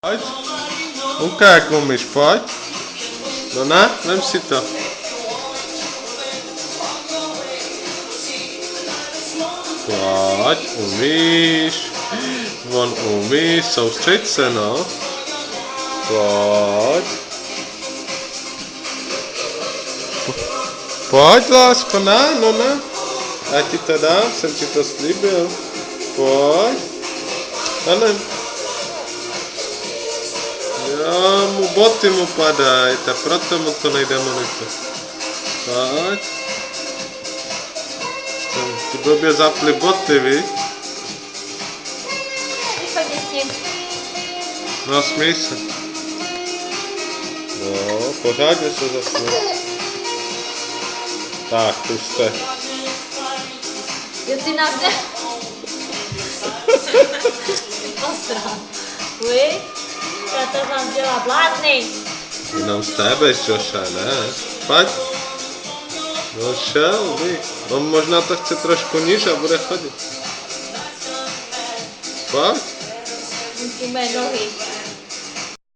Pojď. Luka, jak umíš, pojď. No ne, vem si to. Pojď, umíš. On umí, soustřeď se, no. Pojď. Pojď, lásko, ne, no ne. Já ti to dám, jsem ti to slíbil. Pojď. Ano. Jo, mu boty mu padají, tak proto mu to nejde mu líto. Pojď. Tam ti blbě zaply boty, víš? No, směj se. No, pořádně se zasměj. Tak, puste. Jo, ty nás ne... Posral. Uj, to vám dělá blázny. Jenom z tebe, Joša, ne? Pojď. No šel, víš. On možná to chce trošku níž a bude chodit. Pojď. Musíme nohy.